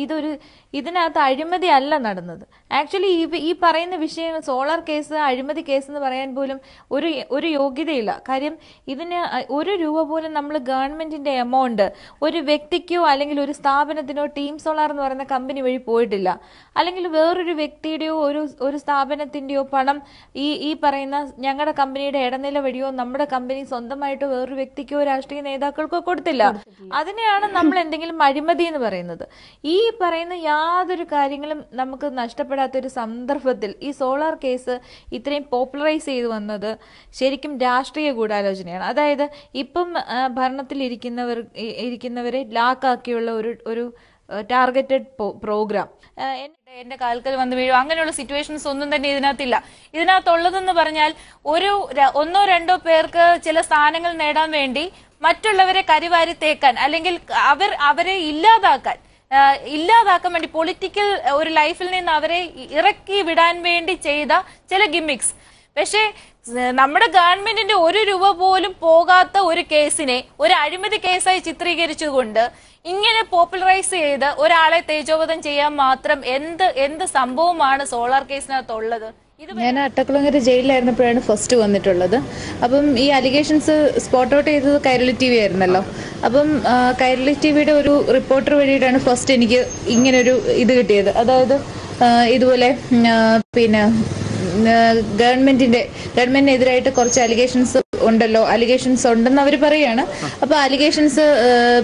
ഇതൊരു ഇതിനകത്ത് അഴിമതി അല്ല നടന്നത്. ആക്ച്വലി ഈ പറയുന്ന വിഷയം സോളാർ കേസ് അഴിമതി കേസ് എന്ന് പറയാൻ പോലും ഒരു യോഗ്യതയില്ല. കാര്യം ഇതിന് ₹1 പോലും നമ്മൾ ഗവൺമെന്റിന്റെ എമൗണ്ട് ഒരു വ്യക്തിക്കോ അല്ലെങ്കിൽ ഒരു സ്ഥാപനത്തിനോ ടീം സോളാർ എന്ന് പറയുന്ന കമ്പനി വഴി പോയിട്ടില്ല. അല്ലെങ്കിൽ വേറൊരു വ്യക്തിയുടെയോ ഒരു സ്ഥാപനത്തിന്റെയോ പണം ഈ പറയുന്ന ഞങ്ങളുടെ കമ്പനിയുടെ ഇടനില വഴിയോ നമ്മുടെ കമ്പനി സ്വന്തമായിട്ടോ വേറൊരു വ്യക്തിക്കോ രാഷ്ട്രീയ നേതാക്കൾക്കോ കൊടുത്തില്ല. അതിനെയാണ് നമ്മൾ എന്തെങ്കിലും അഴിമതി എന്ന് പറയുന്നത്. ഈ പറയുന്ന യാതൊരു കാര്യങ്ങളും നമുക്ക് നഷ്ടപ്പെടാത്തൊരു സന്ദർഭത്തിൽ ഈ സോളാർ കേസ് ഇത്രയും പോപ്പുലറൈസ് ചെയ്തു വന്നത് ശരിക്കും രാഷ്ട്രീയ ഗൂഢാലോചനയാണ്. അതായത് ഇപ്പം ഭരണത്തിൽ ഇരിക്കുന്നവരെ ലാക്കാക്കിയുള്ള ഒരു ടാർഗറ്റഡ് പ്രോഗ്രാം എന്റെ കാൽക്കൽ വന്ന് വീഴും അങ്ങനെയുള്ള സിറ്റുവേഷൻസ് ഒന്നും തന്നെ ഇതിനകത്തില്ല. ഇതിനകത്തുള്ളതെന്ന് പറഞ്ഞാൽ ഒന്നോ രണ്ടോ പേർക്ക് ചില സ്ഥാനങ്ങൾ നേടാൻ വേണ്ടി മറ്റുള്ളവരെ കരിവാരി തേക്കാൻ അല്ലെങ്കിൽ അവരെ ഇല്ലാതാക്കാൻ വേണ്ടി പൊളിറ്റിക്കൽ ഒരു ലൈഫിൽ നിന്ന് അവരെ ഇറക്കി വിടാൻ വേണ്ടി ചെയ്ത ചില ഗിമ്മിക്സ്. പക്ഷേ നമ്മുടെ ഗവൺമെന്റിന്റെ ₹1 പോലും പോകാത്ത ഒരു കേസിനെ ഒരു അഴിമതി കേസായി ചിത്രീകരിച്ചുകൊണ്ട് ഇങ്ങനെ പോപ്പുലറൈസ് ചെയ്ത് ഒരാളെ തേജോവധം ചെയ്യാൻ മാത്രം എന്ത് സംഭവമാണ് സോളാർ കേസിനകത്തുള്ളത്? ഞാൻ അട്ടക്കുളങ്ങര ജയിലിലായിരുന്നപ്പോഴാണ് ഫസ്റ്റ് വന്നിട്ടുള്ളത്. അപ്പം ഈ അലിഗേഷൻസ് സ്പോട്ട് ഔട്ട് ചെയ്തത് കൈരളി TV ആയിരുന്നല്ലോ. അപ്പം കൈരളി TVയുടെ ഒരു റിപ്പോർട്ടർ വഴിയിട്ടാണ് ഫസ്റ്റ് എനിക്ക് ഇങ്ങനൊരു ഇത് കിട്ടിയത്. അതായത് ഇതുപോലെ പിന്നെ ഗവൺമെന്റിനെതിരായിട്ട് കുറച്ച് അലിഗേഷൻസ് ഉണ്ടെന്ന് അവർ പറയാണ്. അപ്പൊ അലിഗേഷൻസ്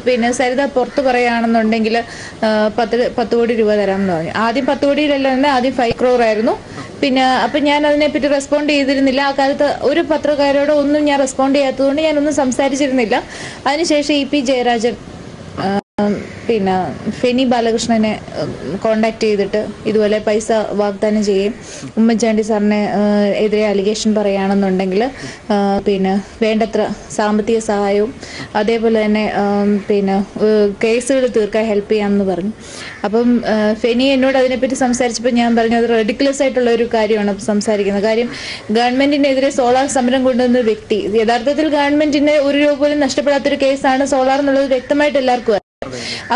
പിന്നെ സരിത പുറത്ത് പറയുകയാണെന്നുണ്ടെങ്കിൽ 10 കോടി രൂപ തരാമെന്ന് പറഞ്ഞു. ആദ്യം 10 കോടിയിലല്ല തന്നെ, ആദ്യം 5 crore ആയിരുന്നു. പിന്നെ അപ്പൊ ഞാൻ അതിനെപ്പറ്റി റെസ്പോണ്ട് ചെയ്തിരുന്നില്ല. ആ കാലത്ത് ഒരു പത്രക്കാരോട് ഒന്നും ഞാൻ റെസ്പോണ്ട് ചെയ്യാത്തതുകൊണ്ട് ഞാനൊന്നും സംസാരിച്ചിരുന്നില്ല. അതിനുശേഷം EP ജയരാജൻ പിന്നെ ഫെനി ബാലകൃഷ്ണനെ കോണ്ടാക്ട് ചെയ്തിട്ട് ഇതുപോലെ പൈസ വാഗ്ദാനം ചെയ്യും, ഉമ്മൻചാണ്ടി സാറിനെ എതിരെ അലിഗേഷൻ പറയുകയാണെന്നുണ്ടെങ്കിൽ പിന്നെ വേണ്ടത്ര സാമ്പത്തിക സഹായവും അതേപോലെ തന്നെ പിന്നെ കേസുകൾ തീർക്കാൻ ഹെൽപ്പ് ചെയ്യാമെന്ന് പറഞ്ഞു. അപ്പം ഫെനി എന്നോട് അതിനെപ്പറ്റി സംസാരിച്ചപ്പോൾ ഞാൻ പറഞ്ഞു അത് റെഡിക്കുലസ് ആയിട്ടുള്ള ഒരു കാര്യമാണ് സംസാരിക്കുന്നത്. കാര്യം ഗവൺമെന്റിനെതിരെ സോളാർ സമരം കൊണ്ടുവന്ന വ്യക്തി യഥാർത്ഥത്തിൽ ഗവൺമെന്റിന് ₹1 പോലും നഷ്ടപ്പെടാത്തൊരു കേസാണ് സോളാർ എന്നുള്ളത് വ്യക്തമായിട്ട് എല്ലാവർക്കും.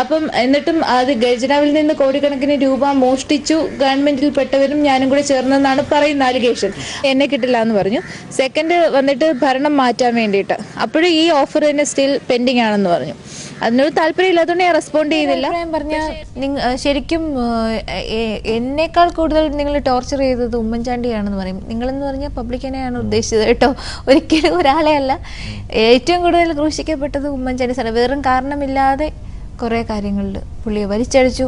അപ്പം എന്നിട്ടും അത് ഖജനാവിൽ നിന്ന് കോടിക്കണക്കിന് രൂപ മോഷ്ടിച്ചു ഗവൺമെന്റിൽ പെട്ടവരും ഞാനും കൂടെ ചേർന്നെന്നാണ് പറയുന്ന അലിഗേഷൻ. എന്നെ കിട്ടില്ല എന്ന് പറഞ്ഞു. സെക്കൻഡ് വന്നിട്ട് ഭരണം മാറ്റാൻ വേണ്ടിയിട്ട് അപ്പോഴും ഈ ഓഫർ തന്നെ സ്റ്റിൽ പെൻഡിങ് ആണെന്ന് പറഞ്ഞു. അതിനൊരു താല്പര്യം ഇല്ലാത്തതുകൊണ്ട് ഞാൻ റെസ്പോണ്ട് ചെയ്തില്ല. പറഞ്ഞാൽ ശരിക്കും എന്നേക്കാൾ കൂടുതൽ നിങ്ങൾ ടോർച്ചർ ചെയ്തത് ഉമ്മൻചാണ്ടിയാണെന്ന് പറയും. നിങ്ങളെന്ന് പറഞ്ഞാൽ പബ്ലിക്കിനെയാണ് ഉദ്ദേശിച്ചത് കേട്ടോ, ഒരിക്കലും ഒരാളെ അല്ല. ഏറ്റവും കൂടുതൽ ക്രൂശിക്കപ്പെട്ടത് ഉമ്മൻചാണ്ടി സാറ്. വെറും കാരണമില്ലാതെ കുറെ കാര്യങ്ങളിൽ പുള്ളിയെ വലിച്ചഴിച്ചു.